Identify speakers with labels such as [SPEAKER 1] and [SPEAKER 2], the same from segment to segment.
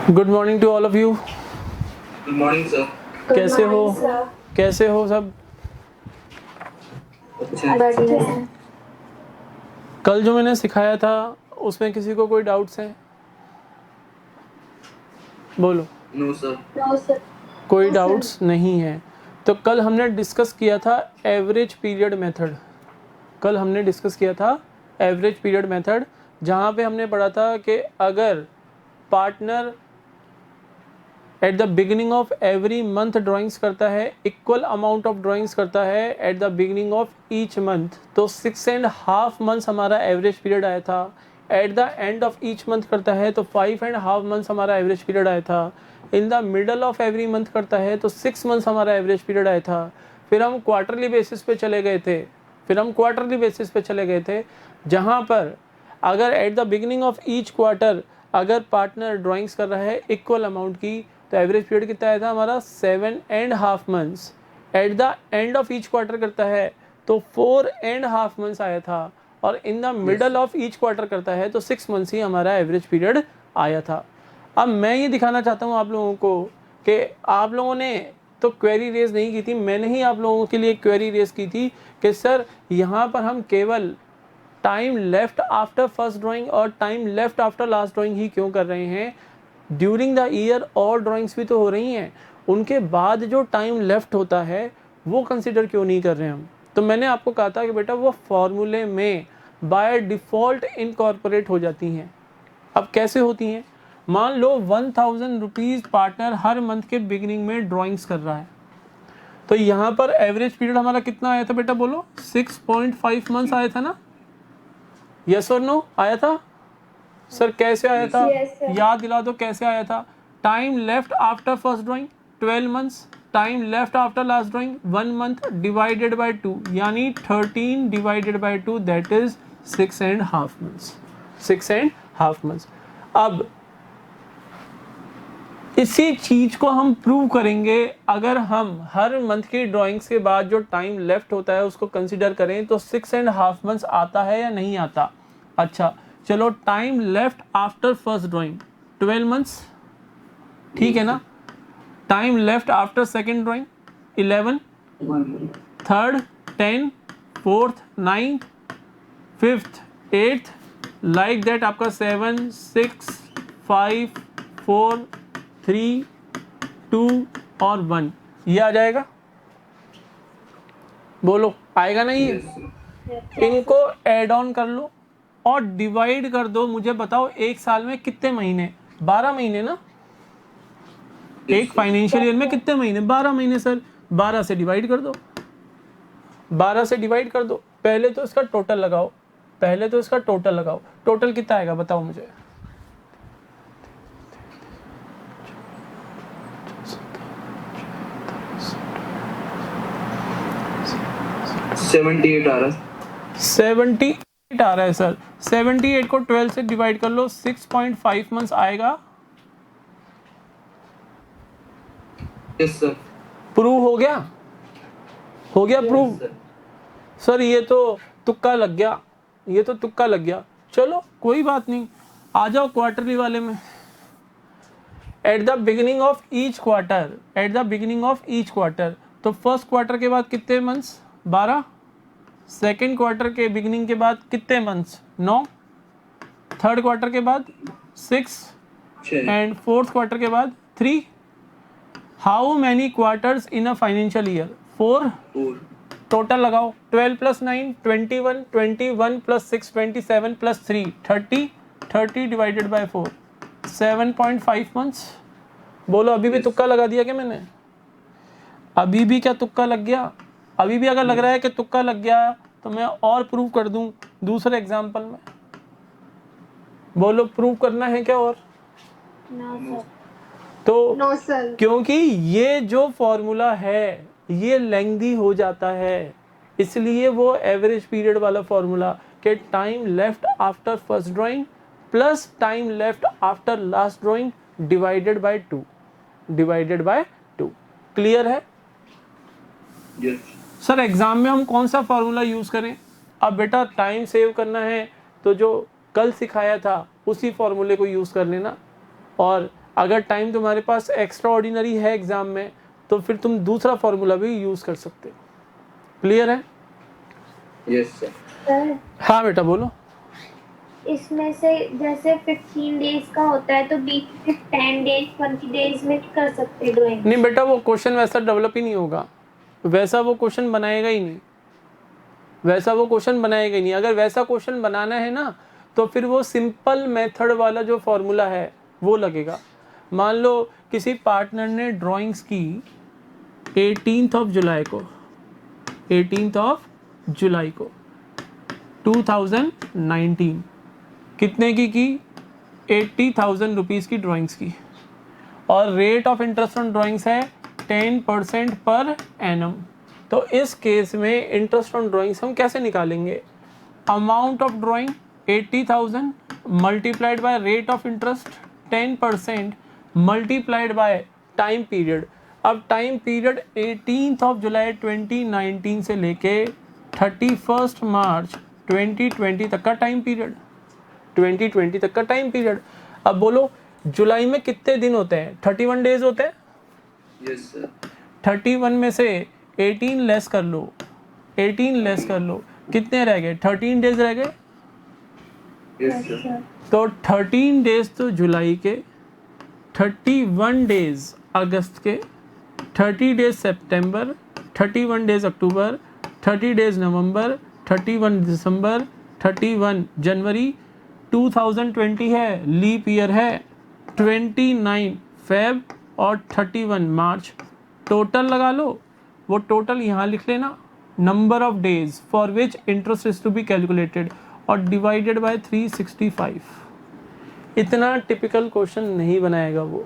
[SPEAKER 1] Good morning to all of you.
[SPEAKER 2] Good morning sir.
[SPEAKER 1] कैसे हो? कैसे हो सब?
[SPEAKER 2] अच्छा।
[SPEAKER 1] कल जो मैंने सिखाया था उसमें किसी को कोई डाउट्स हैं? बोलो।
[SPEAKER 2] No sir.
[SPEAKER 1] कोई डाउट्स नहीं है। तो कल हमने डिस्कस किया था एवरेज पीरियड मेथड। कल हमने डिस्कस किया था एवरेज पीरियड मेथड, जहाँ पे हमने पढ़ा था कि अगर partner at the beginning of every month drawings करता है, इक्वल अमाउंट ऑफ ड्राइंग्स करता है at the beginning of each month, तो 6.5 मंथ्स हमारा एवरेज पीरियड आया था। At the end of each month करता है तो 5.5 मंथ्स हमारा एवरेज पीरियड आया था। In the middle of every month करता है तो 6 मंथ्स हमारा एवरेज पीरियड आया था। फिर हम क्वार्टरली बेसिस पे चले गए थे, जहाँ पर अगर at the beginning of each quarter अगर पार्टनर ड्राइंग्स कर रहा है इक्वल अमाउंट की, तो एवरेज पीरियड कितना आया था हमारा 7.5 months. At the end of each quarter करता है तो 4.5 मंथ्स आया था, और in the middle of each quarter करता है तो 6 मंथ्स ही हमारा एवरेज पीरियड आया था। अब मैं ये दिखाना चाहता हूँ आप लोगों को कि आप लोगों ने तो क्वेरी रेज नहीं की थी, मैंने ही आप लोगों के लिए क्वेरी रेज की थी कि सर यहाँ पर हम केवल time left after first drawing और time left after last drawing ही क्यों कर रहे हैं? ड्यूरिंग द ईयर और ड्राइंग्स भी तो हो रही हैं, उनके बाद जो टाइम लेफ्ट होता है वो कंसिडर क्यों नहीं कर रहे हम? तो मैंने आपको कहा था कि बेटा वो फॉर्मूले में बाय डिफ़ॉल्ट इनकॉर्पोरेट हो जाती हैं। अब कैसे होती हैं? मान लो 1000 रुपीज़ पार्टनर हर मंथ के बिगिनिंग में ड्राइंग्स कर रहा है, तो यहाँ पर एवरेज पीरियड हमारा कितना आया था बेटा? बोलो। 6.5 मंथ्स आया था ना? यस और नो आया था? सर कैसे आया था? याद दिला दो कैसे आया था। Time left after first drawing 12 months, time left after last drawing 1 month divided by 2, यानी 13 divided by 2 that is 6.5 months. 6.5 months. अब इसी चीज को हम प्रूव करेंगे अगर हम हर मंथ की ड्राइंग्स के बाद जो टाइम लेफ्ट होता है उसको कंसीडर करें तो 6.5 मंथ्स आता है या नहीं आता? अच्छा चलो, time left after first drawing 12 months, ठीक है ना? Time left after second drawing 11, third 10, fourth 9, fifth 8, like that आपका 7, 6, 5, 4, 3, 2 और 1 ये आ जाएगा। बोलो आएगा नहीं? इनको एड ऑन कर लो और डिवाइड कर दो। मुझे बताओ एक साल में कितने महीने? 12 महीने ना? एक फाइनेंशियल ईयर में कितने महीने? 12 महीने सर। 12 से डिवाइड कर दो, 12 से डिवाइड कर दो। पहले तो इसका टोटल लगाओ, टोटल कितना आएगा बताओ मुझे?
[SPEAKER 2] 78 आ रहा है।
[SPEAKER 1] 78 आ रहा है सर। 78 को 12 से डिवाइड कर लो, 6.5 मंथ्स आएगा।
[SPEAKER 2] Yes sir.
[SPEAKER 1] प्रूव हो गया? प्रूव? सर ये तो तुक्का लग गया। चलो कोई बात नहीं, आ जाओ क्वार्टरली वाले में। At the beginning of each quarter, तो फर्स्ट क्वार्टर के बाद कितने मंथ्स? 12। सेकेंड क्वार्टर के बिगिनिंग के बाद कितने मंथ्स? 9। थर्ड क्वार्टर के बाद 6 एंड फोर्थ क्वार्टर के बाद 3। How many quarters in a financial year? 4। Total लगाओ, 12 plus 9 21, 21 plus 6 27 plus 3 30, 30 divided by 4 7.5 months. बोलो अभी भी तुक्का लगा दिया क्या मैंने? अभी भी क्या तुक्का लग गया? अभी भी अगर लग रहा है कि तुक्का लग गया तो मैं और प्रूव कर दूं दूसरे एग्जांपल में। बोलो प्रूव करना है क्या और? तो
[SPEAKER 3] नो सर।
[SPEAKER 1] क्योंकि ये जो फॉर्मूला है ये लेंथी हो जाता है, इसलिए वो एवरेज पीरियड वाला फॉर्मूला कि time left after first drawing plus time left after last drawing divided by 2। Clear है?
[SPEAKER 2] यस
[SPEAKER 1] सर एग्जाम में हम कौन सा फॉर्मूला यूज करें? अब बेटा टाइम सेव करना है तो जो कल सिखाया था उसी फॉर्मूले को यूज कर लेना, और अगर टाइम तुम्हारे पास एक्स्ट्रा ऑर्डिनरी है एग्जाम में तो फिर तुम दूसरा फॉर्मूला भी यूज कर सकते हो। क्लियर है?
[SPEAKER 2] Yes sir.
[SPEAKER 3] सर
[SPEAKER 1] हाँ बेटा बोलो।
[SPEAKER 3] इसमें से जैसे 15 डेज का होता है तो बीच में 10 डेज 20 डेज में कर सकते ड्राइंग।
[SPEAKER 1] नहीं बेटा, वो क्वेश्चन वैसा डेवलप ही नहीं होगा, वैसा वो क्वेश्चन बनाएगा ही नहीं, वैसा वो क्वेश्चन बनाएगा ही नहीं। अगर वैसा क्वेश्चन बनाना है ना तो फिर वो सिंपल मेथड वाला जो फॉर्मूला है वो लगेगा। मान लो किसी पार्टनर ने ड्राइंग्स की 18th ऑफ जुलाई को 2019 कितने की 80,000 रुपीज़ की ड्राइंग्स की, और rate of interest on drawings है 10% पर एनम। तो इस केस में इंटरेस्ट ऑन ड्राइंग्स हम कैसे निकालेंगे? Amount of drawing 80,000 multiplied by rate of interest 10% multiplied by time period. अब time period 18th of July 2019 से लेके 31st मार्च 2020 तक का टाइम पीरियड, 2020 तक का टाइम पीरियड। अब बोलो जुलाई में कितने दिन होते हैं? 31 डेज होते हैं।
[SPEAKER 2] Yes sir.
[SPEAKER 1] 31 में से 18 लेस कर लो, 18 लेस कर लो, कितने रह गए? 13 डेज रह गए।
[SPEAKER 2] Yes sir.
[SPEAKER 1] तो 13 डेज तो जुलाई के, 31 डेज अगस्त के, 30 डेज सितंबर, 31 डेज अक्टूबर, 30 डेज नवंबर, 31 दिसंबर, 31 जनवरी, 2020 है, लीप ईयर है, 29 फेब और 31 मार्च। टोटल लगा लो, वो टोटल यहाँ लिख लेना, number of days for which interest is to be calculated और डिवाइडेड बाय 365। इतना टिपिकल क्वेश्चन नहीं बनाएगा वो,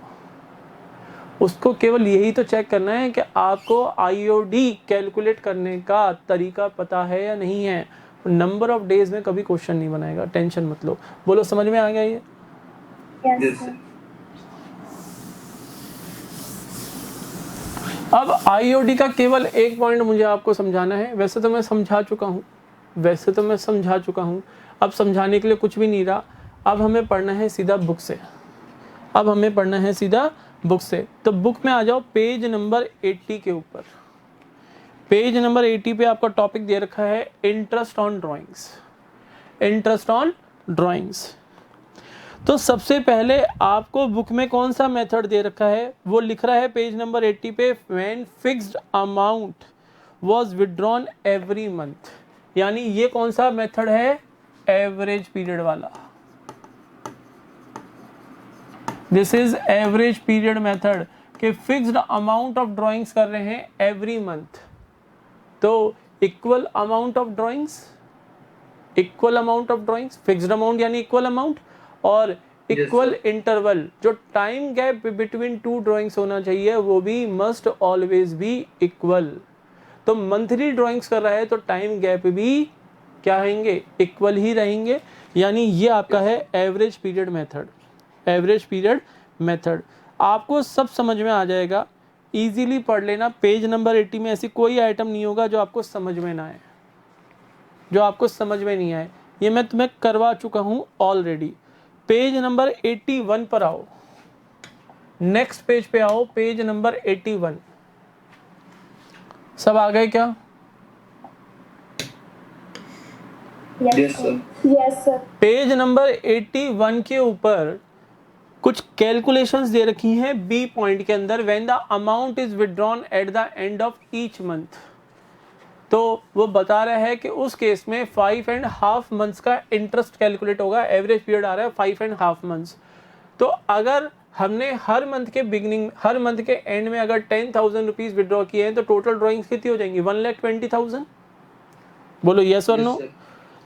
[SPEAKER 1] उसको केवल यही तो चेक करना है कि आपको आईओडी कैलकुलेट करने का तरीका पता है या नहीं है। नंबर ऑफ डेज में कभी क्वेश्चन नहीं बनाएगा, टेंशन मत लो। बोलो समझ में आ गया ये?
[SPEAKER 2] Yes sir.
[SPEAKER 1] अब आईओडी का केवल एक पॉइंट मुझे आपको समझाना है। वैसे तो मैं समझा चुका हूँ, अब समझाने के लिए कुछ भी नहीं रहा। अब हमें पढ़ना है सीधा बुक से। तो बुक में आ जाओ, पेज नंबर 80 के ऊपर। पेज नंबर 80 पे आपका टॉपिक दे रखा है इंटरेस्ट ऑन ड्राइंग्स। तो सबसे पहले आपको बुक में कौन सा मेथड दे रखा है वो लिख रहा है पेज नंबर 80 पे, when fixed amount was withdrawn every month. यानी ये कौन सा मेथड है? एवरेज पीरियड वाला। This is average period method कि फिक्स्ड अमाउंट ऑफ ड्राइंग्स कर रहे हैं एवरी मंथ। तो equal amount of drawings, fixed amount यानी इक्वल अमाउंट, और इक्वल इंटरवल, जो time gap between two drawings होना चाहिए वो भी मस्ट ऑलवेज बी इक्वल। तो मंथली ड्राइंग्स कर रहा है तो टाइम गैप भी क्या रहेंगे? इक्वल ही रहेंगे। यानी ये आपका है एवरेज पीरियड मेथड। आपको सब समझ में आ जाएगा, इजीली पढ़ लेना। पेज नंबर 80 में ऐसी कोई आइटम नहीं होगा जो आपको समझ में ना आए, ये मैं तुम्हें करवा चुका हूँ ऑलरेडी। पेज नंबर 81 पर आओ, नेक्स्ट पेज पे आओ, पेज नंबर 81। सब आ गए क्या?
[SPEAKER 2] Yes sir.
[SPEAKER 1] पेज नंबर 81 के ऊपर कुछ कैलकुलेशंस दे रखी हैं बी पॉइंट के अंदर, when the amount is withdrawn at the end of each month. तो वो बता रहा है कि उस केस में 5.5 मंथ्स का इंटरेस्ट कैलकुलेट होगा। एवरेज पीरियड आ रहा है 5.5 मंथ्स। तो अगर हमने हर मंथ के एंड में अगर 10,000 रुपीज विड्रॉ किए हैं तो टोटल ड्राइंग्स कितनी हो जाएंगी? 1,20,000। बोलो यस और नो।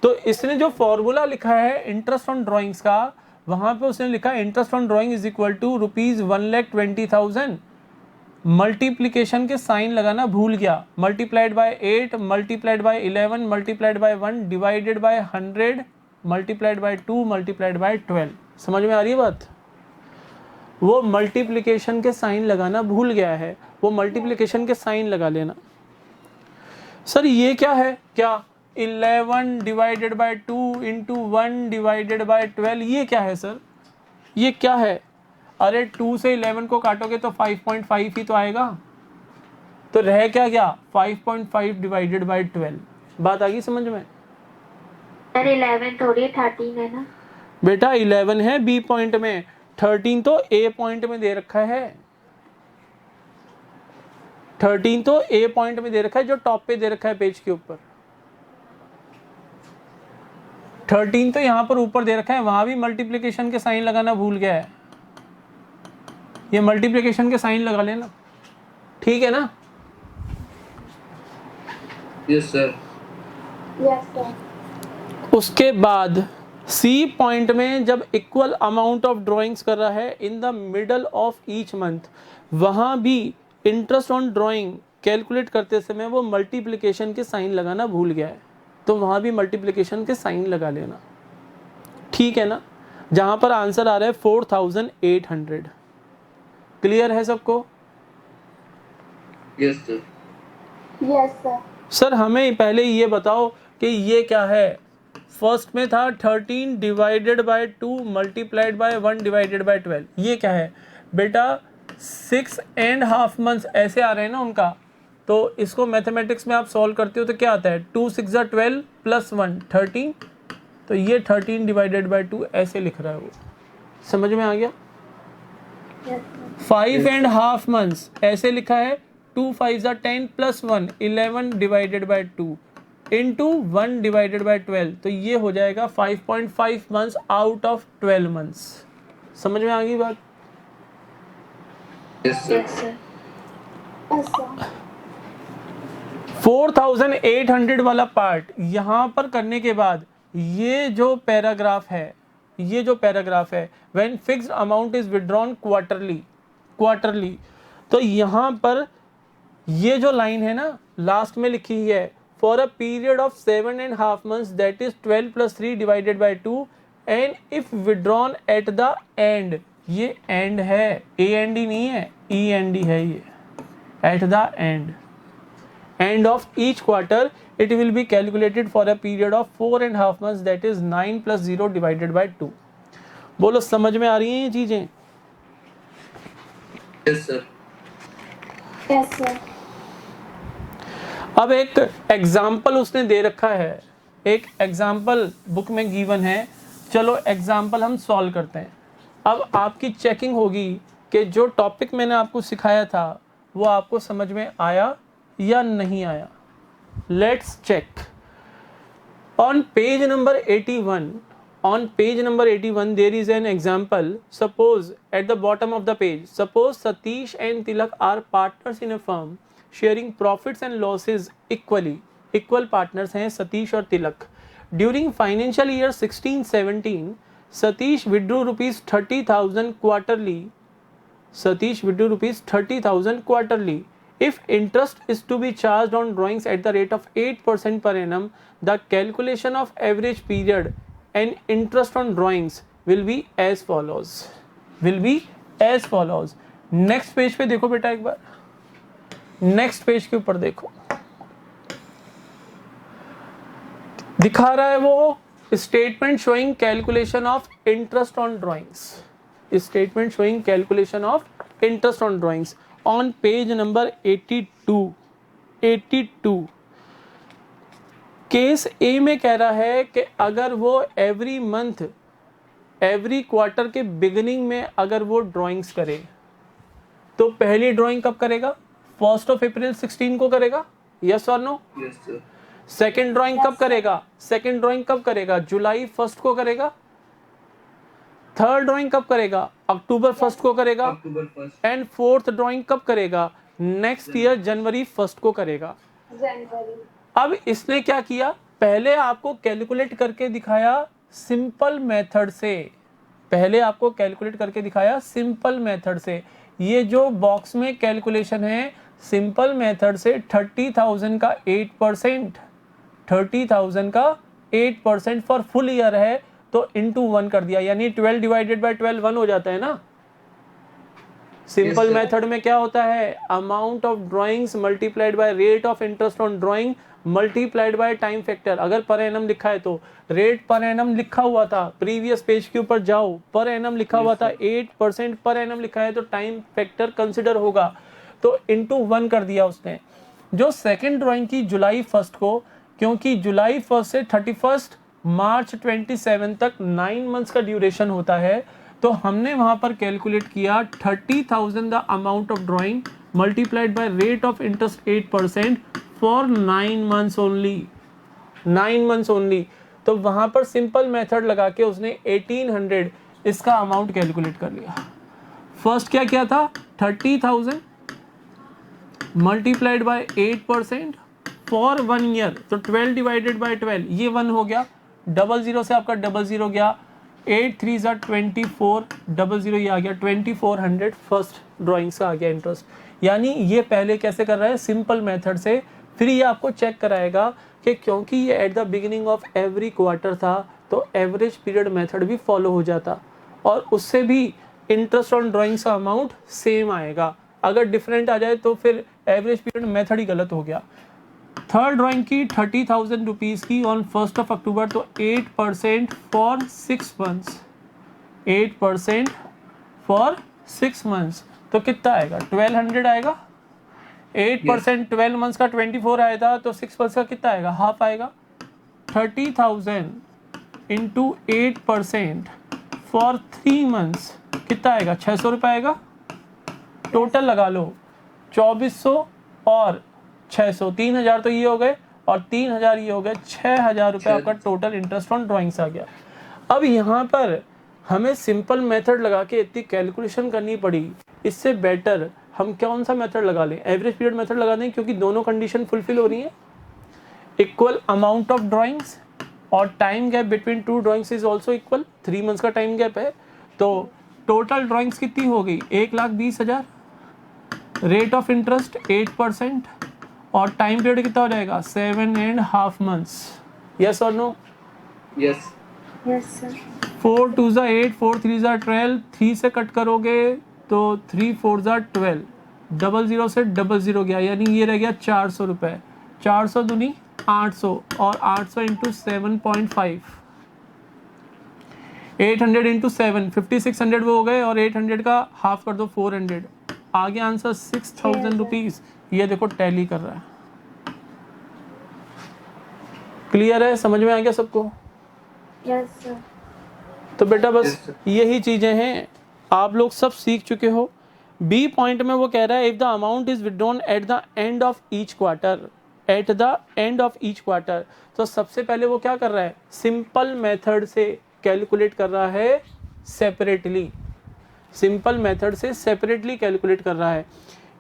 [SPEAKER 1] तो इसने जो फॉर्मूला लिखा है इंटरेस्ट ऑन ड्राइंग्स का, वहां पे उसने लिखा है interest on drawing is equal to ₹1,20,000। Multiplication के साइन लगाना भूल गया, multiplied by 8, multiplied by 11, multiplied by 1, divided by 100, multiplied by 2, multiplied by 12। समझ में आ रही है बात? वो मल्टीप्लीकेशन के साइन लगाना भूल गया है, वो मल्टीप्लीकेशन के साइन लगा लेना। सर ये क्या है? क्या 11 divided by 2 into 1 divided by 12, ये क्या है सर? ये क्या है? अरे 2 से 11 को काटोगे तो 5.5 ही तो आएगा, तो रह क्या गया 5.5 डिवाइडेड बाई 12। बात आ गई समझ में?
[SPEAKER 3] सर 11 थोड़ी 13 है ना।
[SPEAKER 1] बेटा 11 है बी पॉइंट में, 13 तो ए पॉइंट में दे रखा है, 13 तो ए पॉइंट में दे रखा है जो टॉप पे दे रखा है पेज के ऊपर। 13 तो यहां पर ऊपर दे रखा है, वहां भी मल्टीप्लिकेशन के साइन लगाना भूल गया है, ये मल्टीप्लिकेशन के साइन लगा लेना, ठीक है ना?
[SPEAKER 2] Yes, sir.
[SPEAKER 3] Yes sir.
[SPEAKER 1] उसके बाद सी पॉइंट में जब इक्वल अमाउंट ऑफ ड्राइंग्स कर रहा है in the middle of each month, वहां भी इंटरेस्ट ऑन ड्राइंग कैलकुलेट करते समय वो मल्टीप्लिकेशन के साइन लगाना भूल गया है, तो वहां भी मल्टीप्लिकेशन के साइन लगा लेना, ठीक है ना? जहां पर आंसर आ रहा है 4800। क्लियर है सबको?
[SPEAKER 2] Yes, sir.
[SPEAKER 3] Yes sir.
[SPEAKER 1] Sir हमें पहले ये बताओ कि ये क्या है। फर्स्ट में था 13 divided by 2 multiplied by 1 divided by 12, ये क्या है बेटा? 6.5 मंथ्स ऐसे आ रहे हैं ना उनका, तो इसको मैथमेटिक्स में आप सॉल्व करते हो तो क्या आता है 2 6 12 प्लस 1 13, तो ये 13 डिवाइडेड बाय 2 ऐसे लिख रहा है वो, समझ में आ गया?
[SPEAKER 3] Yes sir.
[SPEAKER 1] 5.5 मंथ्स ऐसे लिखा है, 2 5 10 plus 1 11 divided by 2 into 1 divided by 12, तो ये हो जाएगा 5.5 मंथ्स आउट ऑफ 12 मंथ्स। समझ में आ गई बात?
[SPEAKER 2] Yes, sir.
[SPEAKER 3] Yes sir. Yes sir.
[SPEAKER 1] 4800 वाला पार्ट यहाँ पर करने के बाद ये जो पैराग्राफ है, ये जो पैराग्राफ है when fixed amount is withdrawn quarterly, तो यहाँ पर ये जो लाइन है ना लास्ट में लिखी ही है, for a period of 7.5 months that is 12 + 3 divided by 2 and if withdrawn at the end, ये एंड है, ए एंड डी नहीं है, ई एंड डी है, ये at the end of each quarter it will be calculated for a period of 4.5 months that is 9 + 0 divided by 2। बोलो समझ में आ रही हैं ये चीजें?
[SPEAKER 2] Yes, sir.
[SPEAKER 3] Yes sir.
[SPEAKER 1] अब एक एग्जाम्पल उसने दे रखा है, एक एग्जाम्पल बुक में गिवन है, चलो एग्जाम्पल हम सॉल्व करते हैं। अब आपकी चेकिंग होगी कि जो टॉपिक मैंने आपको सिखाया था वो आपको समझ में आया या नहीं आया। Let's check. On page number 81 there is an example. Suppose at the bottom of the page, suppose Satish and Tilak are partners in a firm sharing profits and losses equally. Equal partners हैं सतीश और तिलक। During financial year 16-17, Satish withdrew rupees 30,000 quarterly. If interest is to be charged on drawings at the rate of 8% per annum, the calculation of average period and interest on drawings will be as follows. Next page पे देखो बेटा, एक बार next page के ऊपर देखो, दिखा रहा है वो statement showing calculation of interest on drawings on page number 82 case A में कह रहा है कि अगर वो एवरी क्वार्टर के बिगिनिंग में अगर वो ड्राइंग्स करे तो पहली ड्राइंग कब करेगा? 1 अप्रैल 16 को करेगा, यस और no?
[SPEAKER 2] Yes, sir.
[SPEAKER 1] Second drawing कब करेगा? जुलाई 1 को करेगा। थर्ड ड्राइंग कब करेगा? अक्टूबर 1 को करेगा।
[SPEAKER 2] October 1st.
[SPEAKER 1] And fourth drawing कब करेगा? नेक्स्ट ईयर जनवरी 1 को करेगा।
[SPEAKER 3] जनवरी।
[SPEAKER 1] अब इसने क्या किया, पहले आपको कैलकुलेट करके दिखाया सिंपल मेथड से, ये जो बॉक्स में कैलकुलेशन है सिंपल मेथड से 30,000 का 8% फॉर फुल ईयर है तो इंटू 1 कर दिया, यानी 12 डिवाइडेड बाय 12 1 हो जाता है ना। Simple
[SPEAKER 2] sir.
[SPEAKER 1] मेथड में क्या होता है, amount of drawings multiplied by rate of interest on drawing multiplied by time factor. अगर पर एनम लिखा है तो रेट पर एनम लिखा हुआ था, प्रीवियस पेज के ऊपर जाओ, पर एनम लिखा हुआ था, 8% पर एनम लिखा है तो टाइम फैक्टर कंसिडर होगा, तो इंटू 1 कर दिया उसने। जो सेकेंड ड्राइंग की जुलाई 1 को, क्योंकि जुलाई 1 से 31 मार्च 27 तक 9 मंथ्स का ड्यूरेशन होता है, तो हमने वहां पर कैलकुलेट किया 30,000 the amount of drawing multiplied by rate of interest 8% for 9 months only, 9 months only. तो वहां पर सिंपल मेथड लगा के उसने 1800 इसका अमाउंट कैलकुलेट कर लिया। फर्स्ट क्या किया था, 30,000 मल्टीप्लाइड बाय 8% फॉर 1 ईयर, तो 12 डिवाइडेड बाय 12, ये 1 हो गया, 00 से आपका 00 गया, 8 3 ज़ा 24, 00 ये आ गया 2400 फर्स्ट ड्राइंग्स का आ गया इंटरेस्ट। यानी ये पहले कैसे कर रहा है, सिंपल मेथड से। फिर ये आपको चेक कराएगा कि क्योंकि ये at the beginning of every quarter था तो एवरेज पीरियड मेथड भी फॉलो हो जाता और उससे भी इंटरेस्ट ऑन ड्राइंग्स का अमाउंट सेम आएगा। अगर डिफरेंट आ जाए तो फिर एवरेज पीरियड मेथड ही गलत हो गया। थर्ड ड्राइंग की 30,000 रुपीज़ की ऑन 1 अक्टूबर, तो 8% फॉर 6 मंथ्स, 8% फॉर 6 मंथ्स, तो कितना आएगा, 1200 आएगा। 8% 12 मंथ्स का 24 आया था, तो 6 मंथ्स का कितना आएगा, हाफ आएगा। 30,000 इंटू 8% फॉर 3 मंथ्स कितना आएगा, 600 रुपये आएगा। टोटल लगा लो 2400 और 600, 3000 तो ये हो गए और 3000 ये हो गए, 6000 रुपये आपका टोटल इंटरेस्ट ऑन ड्राइंग्स आ गया। अब यहाँ पर हमें सिंपल मेथड लगा के इतनी कैलकुलेशन करनी पड़ी, इससे बेटर हम कौन सा मेथड लगा लें, एवरेज पीरियड मेथड लगा दें, क्योंकि दोनों कंडीशन फुलफिल हो रही है। इक्वल अमाउंट ऑफ ड्राइंग्स और time gap between two drawings is also equal, 3 months का टाइम गैप है, तो टोटल ड्राइंग्स कितनी हो गई, 1,20,000, रेट ऑफ इंटरेस्ट 8% और टाइम पीरियड कितना हो जाएगा, 7.5 मंथ्स। यस और नो?
[SPEAKER 2] Yes.
[SPEAKER 3] Yes, sir.
[SPEAKER 1] 4 2 ज़ा 8, 4 3 ज़ा 12, 3 से कट करोगे तो 3 4 ज़ा 12, 00 से 00 गया, यानी ये रह गया 400 रुपये, 400 दूनी 800 और 800 इंटू 7.5, 800 इंटू 7, 5600 वो हो गए और 800 का हाफ कर दो 400, आगे आंसर 6,000 रुपीज़। ये देखो टैली कर रहा है। क्लियर है, समझ में आ गया सबको?
[SPEAKER 3] Yes, sir.
[SPEAKER 1] तो बेटा बस
[SPEAKER 2] Yes, sir.
[SPEAKER 1] यही चीज़ें हैं, आप लोग सब सीख चुके हो। बी पॉइंट में वो कह रहा है if the amount is withdrawn at the end of each quarter, at the end of each quarter, तो सबसे पहले वो क्या कर रहा है, सिंपल मेथड से कैलकुलेट कर रहा है सेपरेटली, सिंपल मेथड से सेपरेटली कैलकुलेट कर रहा है।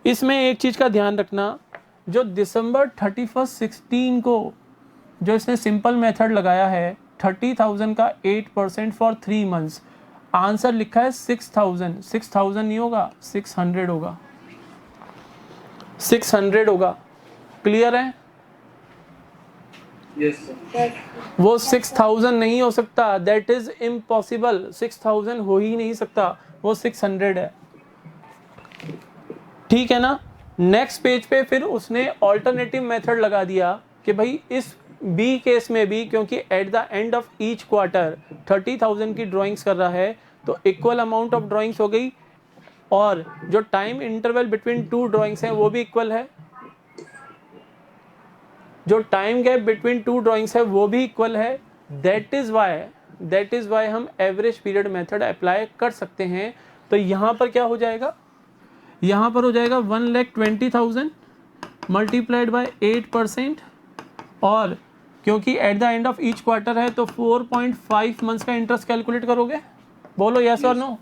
[SPEAKER 1] इसमें एक चीज़ का ध्यान रखना, जो दिसंबर 31 16 को जो इसने सिंपल मेथड लगाया है 30,000 का 8% फॉर 3 मंथ्स, आंसर लिखा है 6,000, 6,000 नहीं होगा, 600 होगा, 600 होगा। क्लियर है?
[SPEAKER 2] Yes, sir.
[SPEAKER 3] Yes.
[SPEAKER 1] वो 6,000 नहीं हो सकता, दैट इज इम्पॉसिबल, 6,000 हो ही नहीं सकता, वो 600 है। ठीक है ना? नेक्स्ट पेज पे फिर उसने ऑल्टरनेटिव मेथड लगा दिया कि भाई इस बी केस में भी, क्योंकि at the end of each quarter 30,000 की ड्राइंग्स कर रहा है, तो इक्वल अमाउंट ऑफ ड्राइंग्स हो गई और जो time interval between two drawings हैं वो भी इक्वल है, जो time gap between two drawings है वो भी इक्वल है। दैट इज वाई हम एवरेज पीरियड मेथड अप्लाई कर सकते हैं। तो यहाँ पर क्या हो जाएगा, यहाँ पर हो जाएगा 1,20,000 मल्टीप्लाइड बाय 8%, और क्योंकि at the end of each quarter है तो 4.5 मंथ्स का इंटरेस्ट कैलकुलेट करोगे। बोलो यस और नो?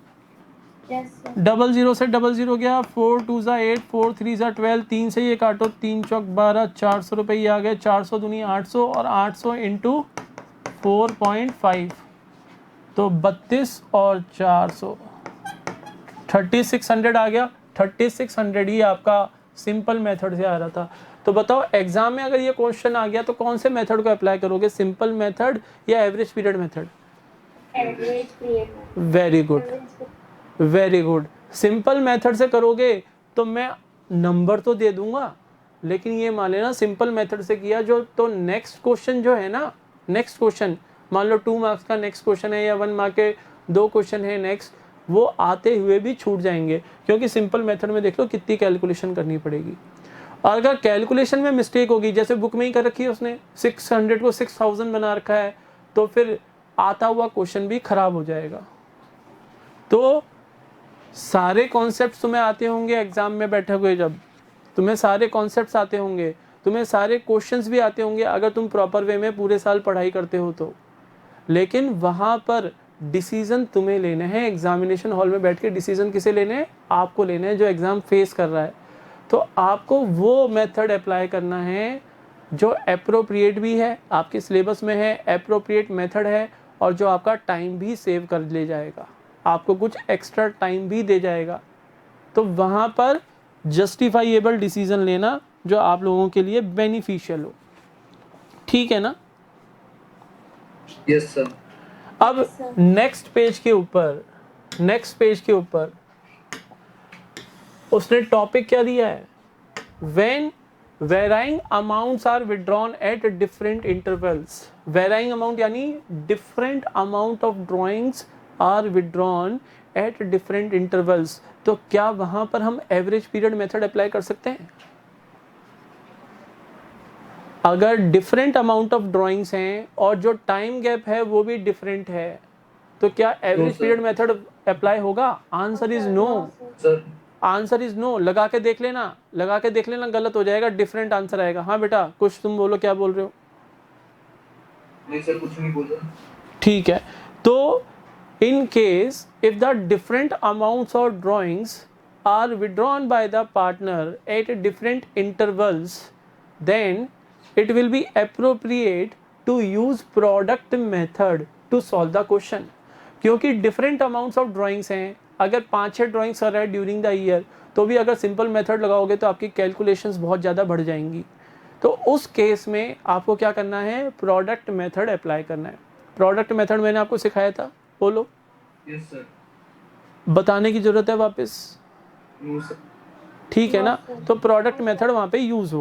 [SPEAKER 3] Yes, sir.
[SPEAKER 1] 00 से 00 गया, 4 2 ज़ा 8, 4 3 ज़ा 12, 3 से ये काटो, 3 चौक 12, 400 रुपये ये आ गए, 400 दूनी 800 और 800 इंटू 4.5, तो 32 और 400, 3600 आ गया। 3600 ही आपका सिंपल मेथड से आ रहा था। तो बताओ एग्जाम में अगर ये क्वेश्चन आ गया तो कौन से मेथड को अप्लाई करोगे, सिंपल मेथड या average period method?
[SPEAKER 3] Average period.
[SPEAKER 1] Very good, very good. Simple method से करोगे तो मैं नंबर तो दे दूंगा, लेकिन ये मान लेना सिंपल मेथड से किया जो, तो नेक्स्ट क्वेश्चन जो है ना, नेक्स्ट क्वेश्चन मान लो 2 मार्क्स का नेक्स्ट क्वेश्चन है या 1 मार्क के 2 क्वेश्चन है नेक्स्ट, वो आते हुए भी छूट जाएंगे, क्योंकि सिंपल मेथड में देख लो कितनी कैलकुलेशन करनी पड़ेगी। और अगर कैलकुलेशन में मिस्टेक होगी, जैसे बुक में ही कर रखी है उसने 600 को 6000 बना रखा है, तो फिर आता हुआ क्वेश्चन भी खराब हो जाएगा। तो सारे कॉन्सेप्ट तुम्हें आते होंगे एग्जाम में बैठे हुए, जब तुम्हें सारे कॉन्सेप्ट्स आते होंगे, तुम्हें सारे क्वेश्चंस भी आते होंगे अगर तुम प्रॉपर वे में पूरे साल पढ़ाई करते हो तो, लेकिन वहाँ पर डिसीजन तुम्हें लेने हैं। एग्जामिनेशन हॉल में बैठ के डिसीजन किसे लेने हैं? आपको लेने हैं, जो एग्ज़ाम फेस कर रहा है। तो आपको वो मेथड अप्लाई करना है जो अप्रोप्रिएट भी है, आपके सिलेबस में है, अप्रोप्रिएट मेथड है, और जो आपका टाइम भी सेव कर ले जाएगा, आपको कुछ एक्स्ट्रा टाइम भी दे जाएगा। तो वहाँ पर जस्टिफाइएबल डिसीजन लेना जो आप लोगों के लिए बेनिफिशियल हो, ठीक है ना?
[SPEAKER 2] Yes sir.
[SPEAKER 1] अब नेक्स्ट पेज के ऊपर उसने टॉपिक क्या दिया है? When varying amounts are withdrawn at different intervals. Varying amount यानी different amount of drawings are withdrawn at different intervals. तो क्या वहां पर हम एवरेज पीरियड मेथड अप्लाई कर सकते हैं? अगर डिफरेंट अमाउंट ऑफ ड्राइंग्स हैं और जो टाइम गैप है वो भी डिफरेंट है, तो क्या एवरेज पीरियड मेथड अप्लाई होगा? Answer is no.
[SPEAKER 2] Sir.
[SPEAKER 1] Answer is no. लगा के देख लेना, गलत हो जाएगा, डिफरेंट आंसर आएगा। हाँ बेटा, कुछ तुम बोलो, क्या बोल रहे हो?
[SPEAKER 2] नहीं सर, कुछ नहीं बोल रहा।
[SPEAKER 1] ठीक है, तो in case if the different amounts of drawings are withdrawn by the partner at different intervals, then it will be appropriate to use product method to solve the question। क्योंकि different amounts of drawings हैं, अगर 5-6 drawings कर रहा है during the year, तो भी अगर simple method लगाओगे तो आपकी कैलकुलेशंस बहुत ज़्यादा बढ़ जाएंगी। तो उस केस में आपको क्या करना है? प्रोडक्ट मेथड अप्लाई करना है। प्रोडक्ट मेथड मैंने आपको सिखाया था, बोलो।
[SPEAKER 2] Yes sir.
[SPEAKER 1] बताने की ज़रूरत है वापस?
[SPEAKER 2] No sir.
[SPEAKER 1] ठीक है ना? तो प्रोडक्ट मेथड वहाँ पे यूज़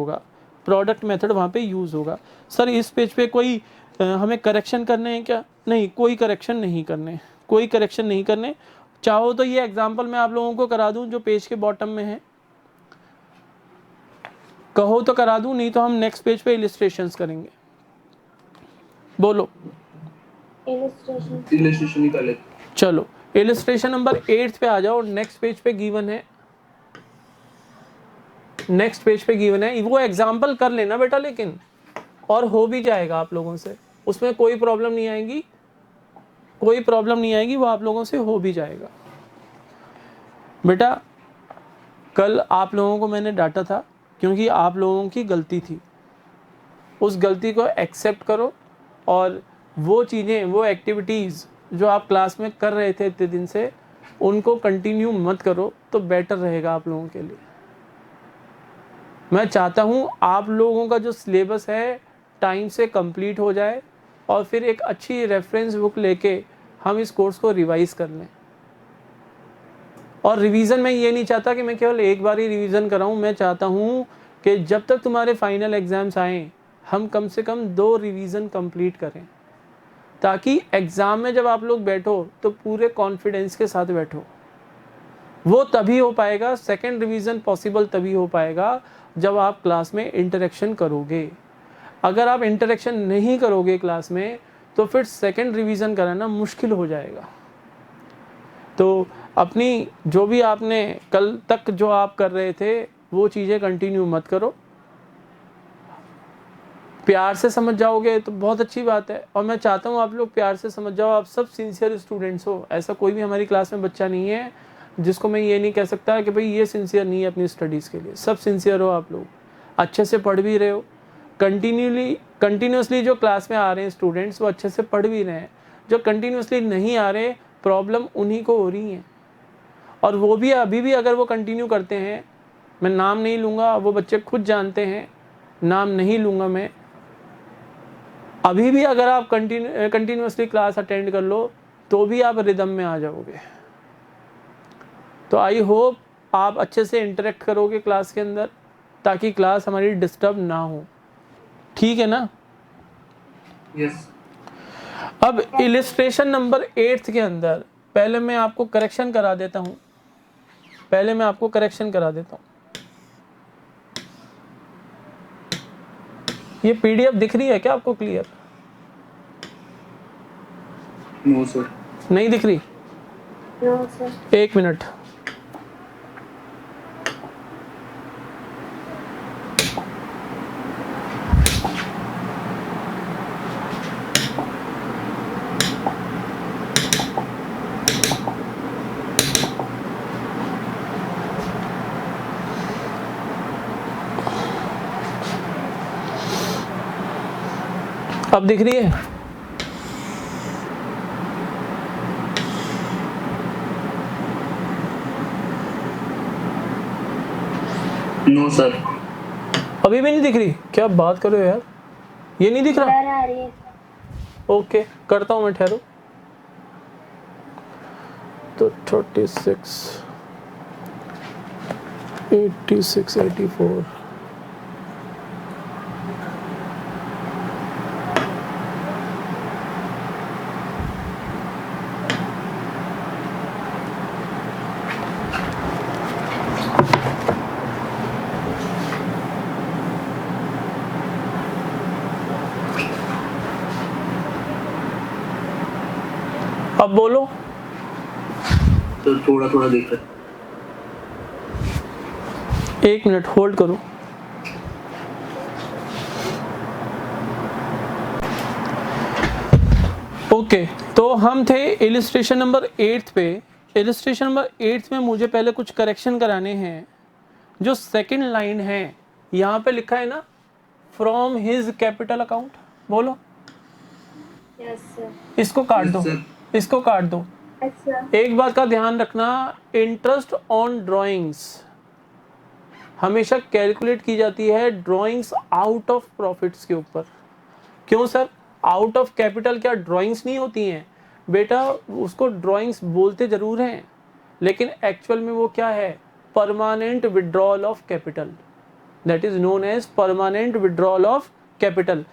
[SPEAKER 1] होगा, सर इस पेज पे कोई हमें करेक्शन करने हैं क्या? नहीं, कोई करेक्शन नहीं करने। चाहो तो ये एग्जांपल मैं आप लोगों को करा दूं जो पेज के बॉटम में है, कहो तो करा दूं, नहीं तो हम नेक्स्ट पेज पे इलिस्ट्रेशंस करेंगे। बोलो।
[SPEAKER 2] इलिस्ट्रेशन निकाले।
[SPEAKER 1] चलो इलिस्ट्रेशन नंबर 8 पे आ जाओ। नेक्स्ट पेज पे गिवन है, वो एग्जाम्पल कर लेना बेटा, लेकिन और हो भी जाएगा आप लोगों से, उसमें कोई प्रॉब्लम नहीं आएगी, वो आप लोगों से हो भी जाएगा। बेटा कल आप लोगों को मैंने डांटा था क्योंकि आप लोगों की गलती थी, उस गलती को एक्सेप्ट करो, और वो चीज़ें, वो एक्टिविटीज़ जो आप क्लास में कर रहे थे इतने दिन से, उनको कंटिन्यू मत करो तो बेटर रहेगा आप लोगों के लिए। मैं चाहता हूँ आप लोगों का जो सिलेबस है टाइम से कंप्लीट हो जाए, और फिर एक अच्छी रेफरेंस बुक लेके हम इस कोर्स को रिवाइज़ कर लें। और रिवीजन में ये नहीं चाहता कि मैं केवल एक बार ही रिवीजन कराऊँ, मैं चाहता हूँ कि जब तक तुम्हारे फाइनल एग्ज़ाम्स आएँ हम कम से कम 2 रिवीजन कंप्लीट करें, ताकि एग्ज़ाम में जब आप लोग बैठो तो पूरे कॉन्फिडेंस के साथ बैठो। वो तभी हो पाएगा, सेकंड रिवीजन पॉसिबल तभी हो पाएगा जब आप क्लास में इंटरेक्शन करोगे। अगर आप इंटरेक्शन नहीं करोगे क्लास में तो फिर सेकंड रिवीजन कराना मुश्किल हो जाएगा। तो अपनी जो भी आपने कल तक जो आप कर रहे थे वो चीज़ें कंटिन्यू मत करो। प्यार से समझ जाओगे तो बहुत अच्छी बात है, और मैं चाहता हूँ आप लोग प्यार से समझ जाओ। आप सब सिंसियर स्टूडेंट्स हो, ऐसा कोई भी हमारी क्लास में बच्चा नहीं है जिसको मैं ये नहीं कह सकता कि भाई ये सिंसियर नहीं है अपनी स्टडीज़ के लिए। सब सिंसियर हो आप लोग, अच्छे से पढ़ भी रहे हो, कंटिन्यूसली जो क्लास में आ रहे हैं स्टूडेंट्स वो अच्छे से पढ़ भी रहे हैं। जो कंटिन्यूसली नहीं आ रहे, प्रॉब्लम उन्हीं को हो रही है, और वो भी अभी भी अगर वो कंटिन्यू करते हैं, मैं नाम नहीं लूँगा, वो बच्चे खुद जानते हैं, नाम नहीं लूँगा मैं, अभी भी अगर आप कंटिन्यूसली क्लास अटेंड कर लो तो भी आप रिदम में आ जाओगे। तो आई होप आप अच्छे से इंटरेक्ट करोगे क्लास के अंदर, ताकि क्लास हमारी डिस्टर्ब ना हो, ठीक है ना।
[SPEAKER 2] यस
[SPEAKER 1] अब इलिस्ट्रेशन नंबर 8 के अंदर पहले मैं आपको करेक्शन करा देता हूँ, ये पीडीएफ दिख रही है क्या आपको क्लियर?
[SPEAKER 2] No sir.
[SPEAKER 1] नहीं दिख रही?
[SPEAKER 3] No sir.
[SPEAKER 1] 1 मिनट। अब दिख रही है?
[SPEAKER 2] No sir.
[SPEAKER 1] अभी भी नहीं दिख रही? क्या बात कर रहे हो यार, ये नहीं दिख रहा?
[SPEAKER 3] ब्लर आ रही है।
[SPEAKER 1] ओके करता हूँ मैं, ठहरो। तो 36 86 84 अब बोलो।
[SPEAKER 2] सर थोड़ा थोड़ा देख रहे।
[SPEAKER 1] 1 मिनट होल्ड करो। ओके तो हम थे इलिस्ट्रेशन नंबर 8 पे। इलिस्ट्रेशन नंबर 8 में मुझे पहले कुछ करेक्शन कराने हैं। जो सेकंड लाइन है यहाँ पे लिखा है ना, फ्रॉम हिज कैपिटल अकाउंट, बोलो।
[SPEAKER 3] Yes sir.
[SPEAKER 1] इसको काट
[SPEAKER 2] Yes,
[SPEAKER 1] दो,
[SPEAKER 2] sir.
[SPEAKER 1] इसको काट दो।
[SPEAKER 3] अच्छा।
[SPEAKER 1] एक बात का ध्यान रखना, इंटरेस्ट ऑन ड्राइंग्स हमेशा कैलकुलेट की जाती है ड्राइंग्स आउट ऑफ प्रॉफिट्स के ऊपर। क्यों सर? आउट ऑफ कैपिटल क्या ड्राइंग्स नहीं होती हैं? बेटा उसको ड्राइंग्स बोलते जरूर हैं, लेकिन एक्चुअल में वो क्या है? Permanent withdrawal of capital, that is known as permanent withdrawal of capital.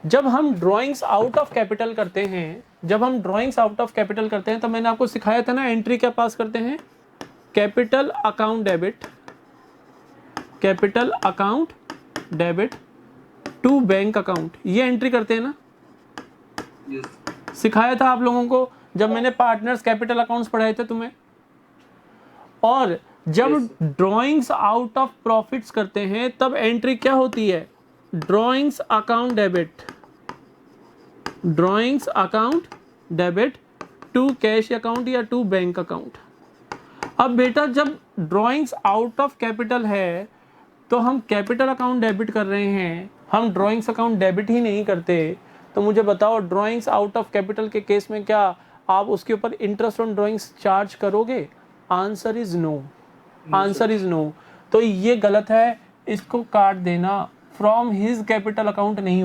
[SPEAKER 1] जब हम ड्राइंग्स आउट ऑफ कैपिटल करते हैं, तो मैंने आपको सिखाया था ना, एंट्री क्या पास करते हैं? Capital account debit to bank account, ये एंट्री करते हैं ना।
[SPEAKER 2] यस
[SPEAKER 1] सिखाया था आप लोगों को जब मैंने पार्टनर्स कैपिटल अकाउंट्स पढ़ाए थे तुम्हें। और जब
[SPEAKER 2] Yes,
[SPEAKER 1] drawings out of profits करते हैं तब एंट्री क्या होती है? Drawings account debit to cash account या टू बैंक अकाउंट। अब बेटा जब ड्राइंग्स आउट ऑफ कैपिटल है तो हम कैपिटल अकाउंट डेबिट कर रहे हैं, हम ड्राइंग्स अकाउंट डेबिट ही नहीं करते। तो मुझे बताओ, ड्राइंग्स आउट ऑफ कैपिटल के केस में क्या आप उसके ऊपर इंटरेस्ट ऑन ड्राइंग्स चार्ज करोगे? Answer is no. तो ये गलत है, इसको काट देना। फ्रॉम हिज कैपिटल अकाउंट नहीं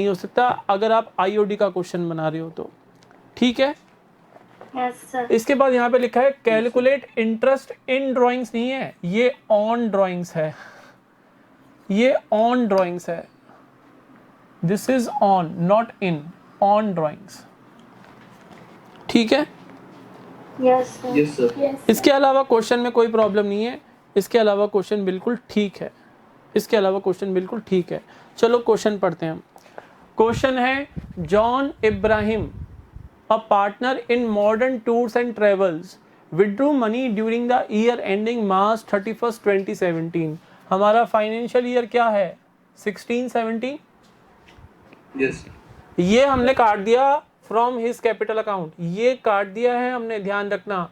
[SPEAKER 1] हो सकता, अगर आप आईओडी का क्वेश्चन बना रहे हो तो। ठीक है।
[SPEAKER 3] Yes sir.
[SPEAKER 1] इसके बाद यहाँ पे लिखा है कैलकुलेट इंटरेस्ट इन ड्राइंग्स, नहीं है, ये ऑन ड्राइंग्स है, this is on not in, on drawings. ठीक है।
[SPEAKER 3] Yes sir.
[SPEAKER 2] Yes sir.
[SPEAKER 1] इसके अलावा क्वेश्चन में कोई प्रॉब्लम नहीं है, इसके अलावा क्वेश्चन बिल्कुल ठीक है। चलो क्वेश्चन पढ़ते हैं हम। क्वेश्चन है, John Ibrahim, a partner in modern tours and travels, withdrew money during the year ending March 31st 2017। हमारा फाइनेंशियल ईयर क्या है? 16-17।
[SPEAKER 2] यस
[SPEAKER 1] ये हमने काट दिया फ्रॉम हिज कैपिटल अकाउंट, ये काट दिया है हमने, ध्यान रखना।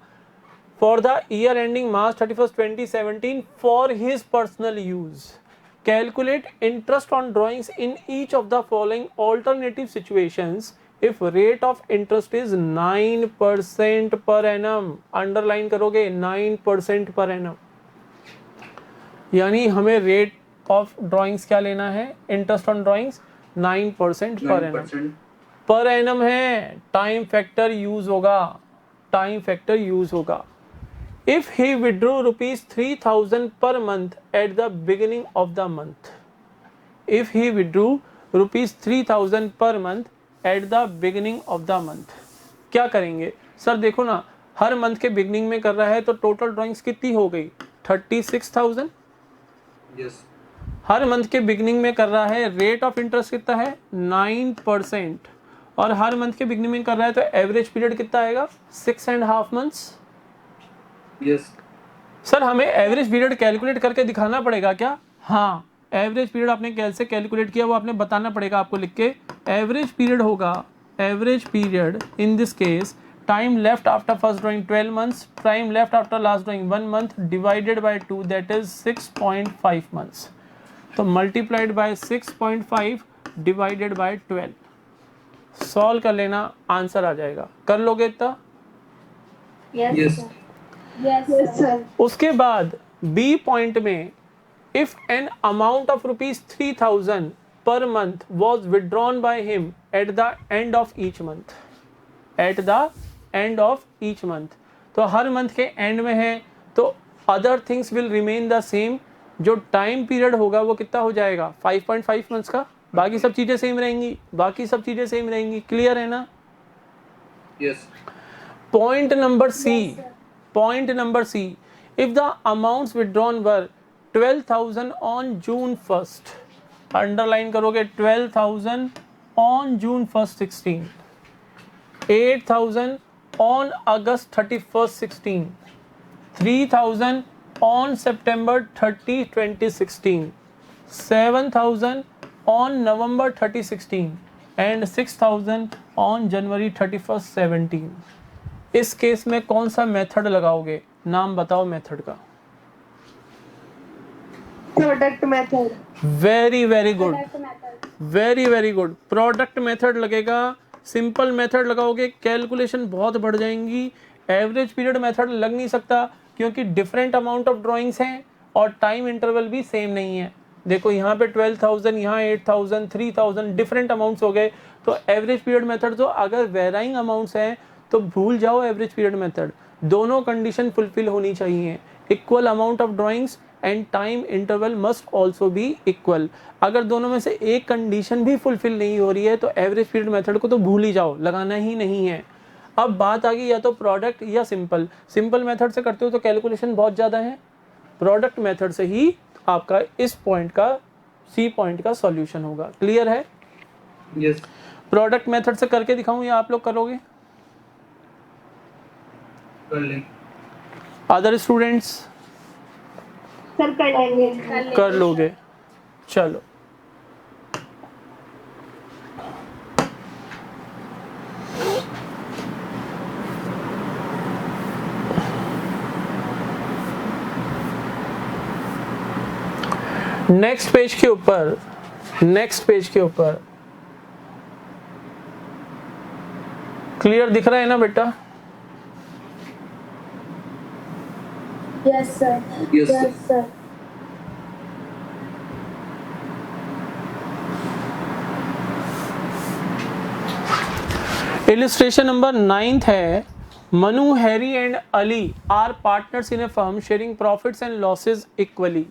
[SPEAKER 1] For the year ending March 31st 2017 for his personal use, calculate interest on drawings in each of the following alternative situations if rate of interest is 9% per annum। Underline करोगे 9% per annum, यानी हमें rate of drawings क्या लेना है? Interest on drawings 9% per annum है। Time factor use होगा, time factor use होगा। If he withdrew ₹3000 per month at the beginning of the month, if he withdrew ₹3000 per month at the beginning of the month, क्या करेंगे sir? देखो ना, हर month के beginning में कर रहा है तो टोटल ड्राइंग्स कितनी हो गई? 36,000।
[SPEAKER 2] यस
[SPEAKER 1] हर मंथ के बिगिनिंग में कर रहा है, रेट ऑफ इंटरेस्ट कितना है? 9%। और हर मंथ के बिगिनिंग में कर रहा है तो एवरेज पीरियड कितना आएगा? 6.5 मंथ्स।
[SPEAKER 2] यस
[SPEAKER 1] सर हमें एवरेज पीरियड कैलकुलेट करके दिखाना पड़ेगा क्या? हाँ, एवरेज पीरियड आपने कैसे कैलकुलेट किया वो आपने बताना पड़ेगा आपको लिख के। एवरेज पीरियड होगा, average period in this case time left after first drawing 12 months, time left after last drawing 1 month divided by 2 that is 6.5 months. तो multiplied by 6.5 divided by 12, solve कर लेना, आंसर आ जाएगा। कर लोगे इतना?
[SPEAKER 2] Yes
[SPEAKER 3] yes sir.
[SPEAKER 1] उसके बाद बी पॉइंट में if an amount of ₹3000 per month was withdrawn by him at the end of each month, at the end of each month, तो हर मंथ के एंड में है तो other things will remain the same. जो time period होगा वो कितना हो जाएगा? 5.5 मंथ्स का। बाकी सब चीजें सेम रहेंगी, बाकी सब चीजें सेम रहेंगी। क्लियर है ना?
[SPEAKER 2] Yes
[SPEAKER 1] point number C, point number C, if the amounts withdrawn were 12,000 on June 1st, underline करोगे 12,000 on June 1st 16, 8,000 on August 31st 16, 3,000 on September 30 2016, 7,000 on November 30 16 and 6,000 on January 31st 17। इस case में कौन सा method लगाओगे? नाम बताओ method का।
[SPEAKER 3] Product method.
[SPEAKER 1] Very very good, very very good. Product method लगेगा। सिंपल मेथड लगाओगे कैलकुलेशन बहुत बढ़ जाएंगी। एवरेज पीरियड मेथड लग नहीं सकता क्योंकि डिफरेंट अमाउंट ऑफ ड्राइंग्स हैं और टाइम इंटरवल भी सेम नहीं है। देखो यहाँ पे 12,000, यहाँ 8,000, 3,000 डिफरेंट अमाउंट्स हो गए। तो एवरेज पीरियड मेथड जो अगर वेराइंग अमाउंट्स हैं तो भूल जाओ एवरेज पीरियड मेथड। दोनों कंडीशन फुलफिल होनी चाहिए, equal amount of drawings and time interval must also be equal. अगर दोनों में से एक कंडीशन भी फुलफिल नहीं हो रही है तो एवरेज पीरियड मेथड को तो भूल ही जाओ, लगाना ही नहीं है। अब बात आ गई या तो प्रोडक्ट या सिंपल। सिंपल मेथड से करते हो तो कैलकुलेशन बहुत ज़्यादा है, प्रोडक्ट मेथड से ही आपका इस पॉइंट का, सी पॉइंट का सॉल्यूशन होगा। क्लियर है?
[SPEAKER 2] यस
[SPEAKER 1] प्रोडक्ट मेथड से करके दिखाऊं या आप लोग करोगे?
[SPEAKER 2] कर लें।
[SPEAKER 1] अदर स्टूडेंट्स
[SPEAKER 3] सर कर लेंगे।
[SPEAKER 1] कर लोगे? चलो नेक्स्ट पेज के ऊपर, नेक्स्ट पेज के ऊपर क्लियर दिख रहा है ना बेटा?
[SPEAKER 3] Yes sir.
[SPEAKER 2] Yes
[SPEAKER 3] yes sir.
[SPEAKER 1] Illustration number 9 है, Manu, Hari and Ali are partners in a firm sharing profits and losses equally.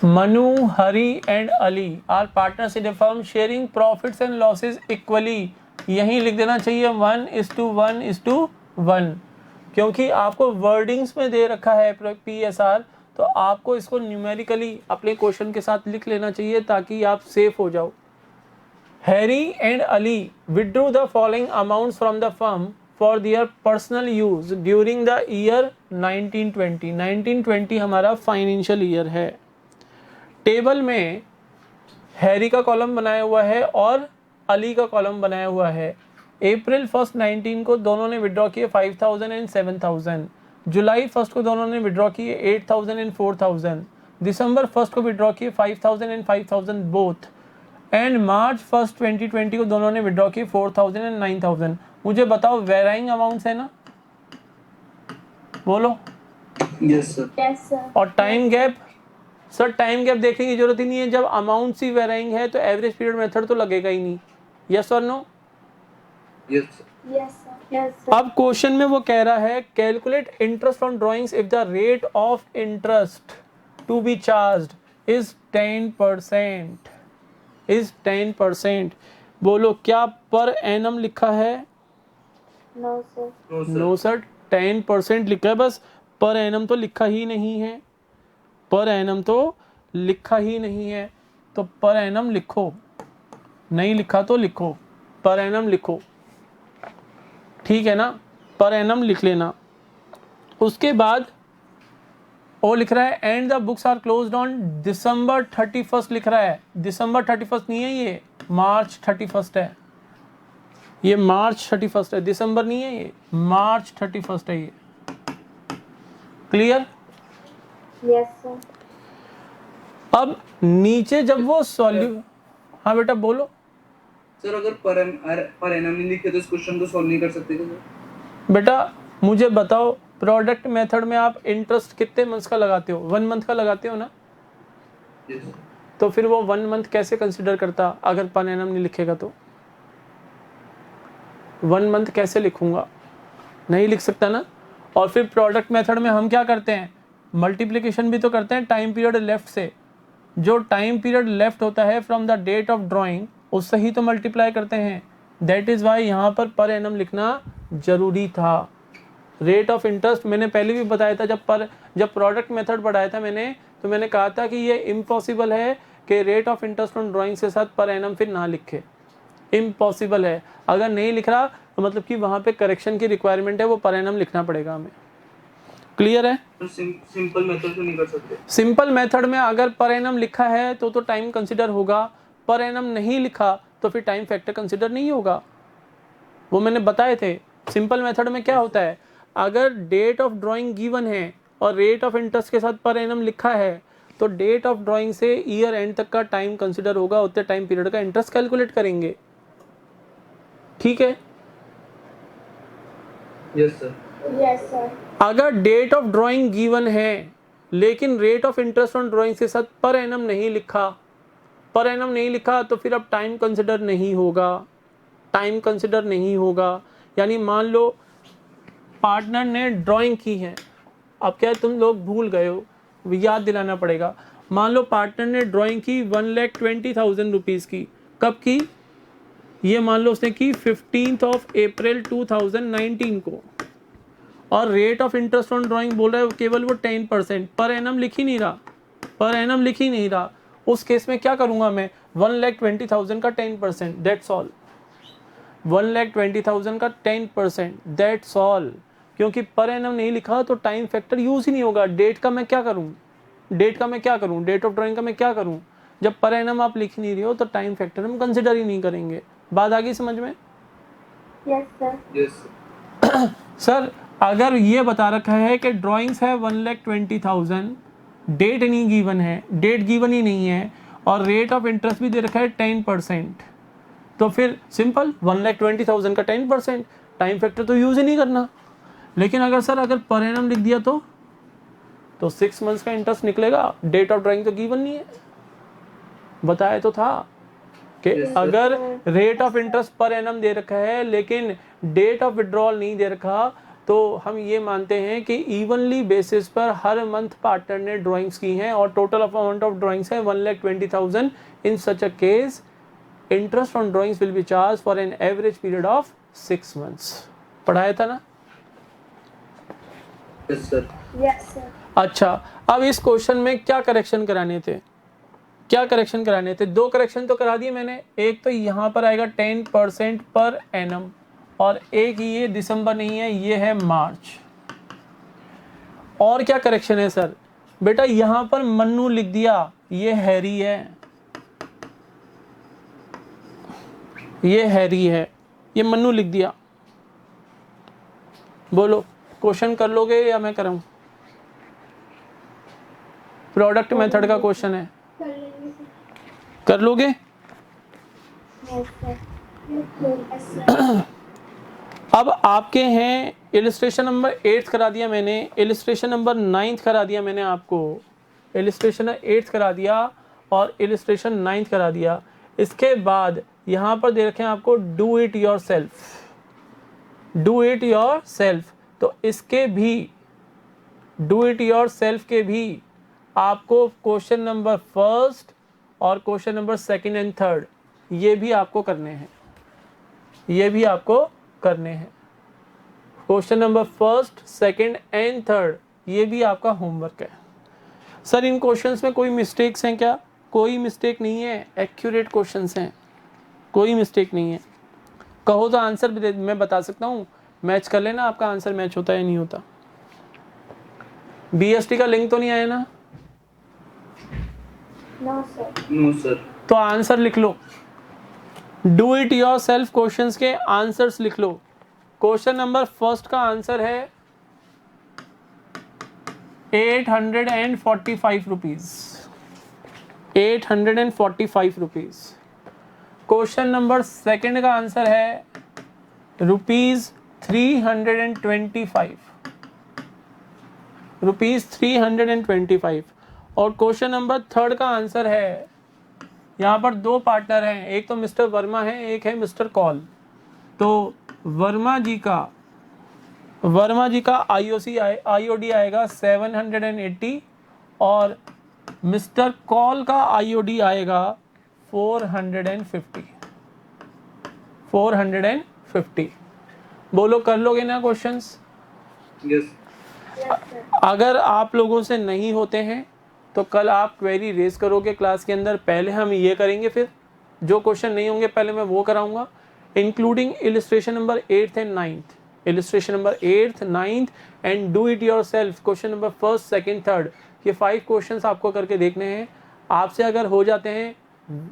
[SPEAKER 1] Manu, Hari and Ali are partners in a firm sharing profits and losses equally। यहीं लिख देना चाहिए 1:1:1, क्योंकि आपको wordings में दे रखा है PSR, तो आपको इसको न्यूमेरिकली अपने क्वेश्चन के साथ लिख लेना चाहिए ताकि आप सेफ हो जाओ। Harry and Ali withdrew the following amounts from the firm for their personal use during the year 1920। 1920 हमारा फाइनेंशियल ईयर है। टेबल में हैरी का कॉलम बनाया हुआ है और अली का कॉलम बनाया हुआ है। अप्रैल 1 19 को दोनों ने विड्रॉ किए 5,000 एंड 7,000। जुलाई 1 को दोनों ने विड्रॉ किए 8,000 एंड 4,000। दिसंबर 1 को विड्रॉ किए 5,000 एंड 5,000 बोथ। एंड मार्च 1 2020 को दोनों ने विड्रॉ किए 4,000 एंड 9,000। मुझे बताओ वेराइंग अमाउंट्स है ना? बोलो।
[SPEAKER 2] Yes sir.
[SPEAKER 3] Yes sir.
[SPEAKER 1] और time gap? Sir time gap देखने की जरूरत ही नहीं है, जब अमाउंट सी वेराइंग है तो एवरेज पीरियड मेथड तो लगेगा ही नहीं। यस और no?
[SPEAKER 2] Yes, sir.
[SPEAKER 3] Yes, sir. Yes, sir.
[SPEAKER 1] अब क्वेश्चन में वो कह रहा है calculate interest on drawings if the rate of interest to be charged is 10%, is 10%। बोलो क्या पर एनम लिखा है?
[SPEAKER 3] No, sir.
[SPEAKER 2] No, sir.
[SPEAKER 1] No sir, 10% लिखा है बस, पर एनम तो लिखा ही नहीं है, पर एनम तो लिखा ही नहीं है। तो पर एनम लिखो, नहीं लिखा तो लिखो, पर एनम लिखो, ठीक है ना? पर एनम लिख लेना। उसके बाद वो लिख रहा है and the books are closed on दिसंबर 31 लिख रहा है। दिसंबर 31 नहीं है, ये मार्च 31 है, ये मार्च 31 है, दिसंबर नहीं है, ये मार्च 31 है ये। क्लियर?
[SPEAKER 3] Yes, sir.
[SPEAKER 1] अब नीचे जब वो सॉल्यू, हाँ बेटा बोलो।
[SPEAKER 2] सर अगर पर एनम नहीं लिखे तो इस क्वेश्चन को सॉल्व नहीं कर सकते क्या सर?
[SPEAKER 1] बेटा मुझे बताओ प्रोडक्ट मेथड में आप इंटरेस्ट कितने मंथ्स का लगाते हो? 1 मंथ का लगाते हो ना?
[SPEAKER 2] Yes.
[SPEAKER 1] तो फिर वो 1 मंथ कैसे कंसिडर करता अगर पर एनम नहीं लिखेगा तो? 1 मंथ कैसे लिखूंगा? नहीं लिख सकता ना। और फिर प्रोडक्ट मेथड में हम क्या करते हैं? मल्टीप्लिकेशन भी तो करते हैं टाइम पीरियड लेफ्ट से। जो टाइम पीरियड लेफ्ट होता है from the date of drawing उससे ही तो मल्टीप्लाई करते हैं। दैट इज़ वाई यहाँ पर एनम लिखना जरूरी था। रेट ऑफ इंटरेस्ट मैंने पहले भी बताया था, जब प्रोडक्ट मेथड पढ़ाया था मैंने, तो मैंने कहा था कि ये इम्पॉसिबल है कि rate of interest on drawing के साथ पर एनम फिर ना लिखे। इम्पॉसिबल है। अगर नहीं लिख रहा तो मतलब कि वहाँ पे करेक्शन की रिक्वायरमेंट है, वो पर एनम लिखना पड़ेगा हमें। क्लियर है?
[SPEAKER 2] तो सिंपल मेथड तो नहीं कर सकते?
[SPEAKER 1] सिंपल मेथड में अगर पर एनम लिखा है तो टाइम कंसिडर होगा, पर एनम नहीं लिखा तो फिर टाइम फैक्टर कंसिडर नहीं होगा। वो मैंने बताए थे। सिंपल मेथड में क्या होता है, अगर डेट ऑफ ड्राइंग गिवन है और रेट ऑफ इंटरेस्ट के साथ पर एनम लिखा है तो डेट ऑफ ड्राइंग से ईयर एंड तक का टाइम कंसिडर होगा, उतने टाइम पीरियड का इंटरेस्ट कैलकुलेट करेंगे। ठीक है?
[SPEAKER 2] Yes sir.
[SPEAKER 3] Yes, sir.
[SPEAKER 1] अगर डेट ऑफ ड्राइंग गिवन है लेकिन rate of interest on drawing के साथ पर एनम नहीं लिखा, पर एनम नहीं लिखा तो फिर अब टाइम कंसिडर नहीं होगा, टाइम कंसिडर नहीं होगा। यानी मान लो पार्टनर ने ड्राइंग की है, अब क्या है तुम लोग भूल गए हो, याद दिलाना पड़ेगा। मान लो पार्टनर ने ड्राइंग की 1,20,000 रुपीज़ की, कब की? ये मान लो उसने की 15 अप्रैल 2019 को, और rate of interest on drawing बोल रहा है केवल वो 10%, पर एनम लिख ही नहीं रहा, पर एनम लिख ही नहीं रहा। उस केस में क्या करूंगा मैं? 1,20,000 का 10%, दैट्स ऑल। 1,20,000 का 10%, दैट्स ऑल। क्योंकि पर एनम नहीं लिखा तो टाइम फैक्टर यूज ही नहीं होगा। डेट का मैं क्या करूं? डेट का मैं क्या करूं? डेट ऑफ ड्राइंग का मैं क्या करूं? जब पर एनम आप लिख नहीं रहे हो तो टाइम फैक्टर हम कंसिडर ही नहीं करेंगे। बात आ गई समझ में?
[SPEAKER 3] Yes, sir.
[SPEAKER 2] यस
[SPEAKER 1] सर अगर ये बता रखा है कि ड्राइंग्स है 1,20,000, डेट नहीं गिवन है, डेट गिवन ही नहीं है, और रेट ऑफ इंटरेस्ट भी दे रखा है 10%, तो फिर सिंपल 1,20,000 का 10%, टाइम फैक्टर तो यूज ही नहीं करना। लेकिन अगर सर अगर पर एनम लिख दिया तो 6 मंथ्स का इंटरेस्ट निकलेगा, डेट ऑफ ड्राइंग तो गिवन नहीं है। बताया तो था कि
[SPEAKER 2] Yes, sir.
[SPEAKER 1] अगर rate of interest per annum दे रखा है लेकिन डेट ऑफ विड्रॉल नहीं दे रखा तो हम ये मानते हैं कि इवनली बेसिस पर हर मंथ पार्टनर ने ड्राइंग्स की हैं और टोटल अमाउंट ऑफ ड्राइंग्स है 1,20,000। In such a case interest on drawings will be charge for an average period of 6 months. पढ़ाया था ना?
[SPEAKER 2] Yes sir.
[SPEAKER 3] Yes, sir.
[SPEAKER 1] अच्छा, अब इस क्वेश्चन में क्या करेक्शन कराने थे? क्या करेक्शन कराने थे? 2 करेक्शन तो करा दिए मैंने। एक तो यहाँ पर आएगा 10% पर एनम, और एक ये दिसंबर नहीं है, ये है मार्च। और क्या करेक्शन है सर? बेटा यहाँ पर मन्नू लिख दिया, ये हैरी है, ये हैरी है, ये मन्नू लिख दिया। बोलो क्वेश्चन कर लोगे या मैं कराऊं? प्रोडक्ट मेथड का क्वेश्चन है,
[SPEAKER 3] कर लेंगे sir.
[SPEAKER 1] कर लोगे?
[SPEAKER 3] Yes, sir. Yes, sir.
[SPEAKER 1] अब आपके हैं इलिस्ट्रेशन नंबर 8 करा दिया मैंने, इलिस्ट्रेशन नंबर 9 करा दिया मैंने आपको, इलिस्ट्रेशन 8 करा दिया और इलिस्ट्रेशन 9 करा दिया। इसके बाद यहाँ पर दे रखे हैं आपको do it your self, do it your self. तो इसके भी डू इट योर सेल्फ के भी आपको क्वेश्चन नंबर फर्स्ट और question number second and third ये भी आपको करने हैं, ये भी आपको करने हैं। Question number first second and third ये भी आपका होमवर्क है। सर इन क्वेश्चंस में कोई मिस्टेक्स हैं क्या? कोई मिस्टेक नहीं है, एक्यूरेट क्वेश्चंस हैं, कोई मिस्टेक नहीं है। कहो तो आंसर मैं बता सकता हूँ, मैच कर लेना, आपका आंसर मैच होता है या नहीं होता। BST का लिंक तो नहीं आया ना?
[SPEAKER 3] No sir.
[SPEAKER 2] No sir.
[SPEAKER 1] तो आंसर लिख लो, do it yourself questions के आंसर्स लिख लो। क्वेश्चन नंबर फर्स्ट का आंसर है 845 rupees, 845 rupees. Question number second का आंसर है रुपीज 325, रुपीज 325। और क्वेश्चन नंबर थर्ड का आंसर है, यहाँ पर दो पार्टनर हैं, एक तो मिस्टर वर्मा है, एक है मिस्टर कॉल। तो वर्मा जी का IOD आएगा 780 और मिस्टर कॉल का IOD आएगा 450। बोलो कर लोगे ना क्वेश्चंस?
[SPEAKER 2] यस।
[SPEAKER 1] अगर आप लोगों से नहीं होते हैं तो कल आप क्वेरी रेज करोगे क्लास के अंदर, पहले हम ये करेंगे, फिर जो क्वेश्चन नहीं होंगे पहले मैं वो कराऊंगा, including illustration number 8th and 9th, illustration number 8th 9th and do it your self question number first second third. ये 5 क्वेश्चंस आपको करके देखने हैं। आपसे अगर हो जाते हैं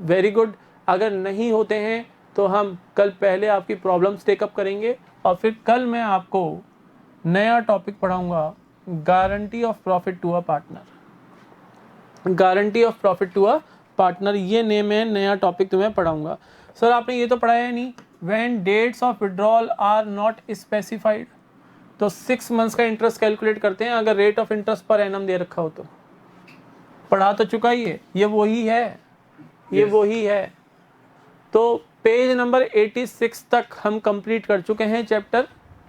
[SPEAKER 1] वेरी गुड, अगर नहीं होते हैं तो हम कल पहले आपकी प्रॉब्लम्स टेकअप करेंगे और फिर कल मैं आपको नया टॉपिक पढ़ाऊंगा, guarantee of profit to a partner. Guarantee of profit to a partner ये नेम है, नया टॉपिक तुम्हें पढ़ाऊंगा। सर आपने ये तो पढ़ाया नहीं, when dates of withdrawal are not specified, तो 6 मंथ्स का इंटरेस्ट कैलकुलेट करते हैं अगर rate of interest per annum दे रखा हो तो। पढ़ा तो चुका ही है, ये वही है, ये वही है। तो पेज नंबर 86 तक हम कंप्लीट कर चुके हैं चैप्टर।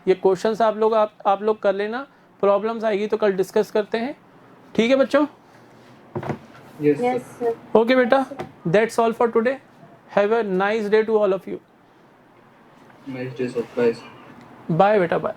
[SPEAKER 1] ये क्वेश्चंस आप लोग कर लेना, प्रॉब्लम्स आएगी तो कल डिस्कस करते हैं, ठीक है बच्चों?
[SPEAKER 2] Yes
[SPEAKER 3] yes
[SPEAKER 2] sir.
[SPEAKER 3] Sir.
[SPEAKER 1] Okay बेटा, that's all for today. Have a nice day to all of you.
[SPEAKER 2] Nice day sir. Bye.
[SPEAKER 1] Bye बेटा, बाय।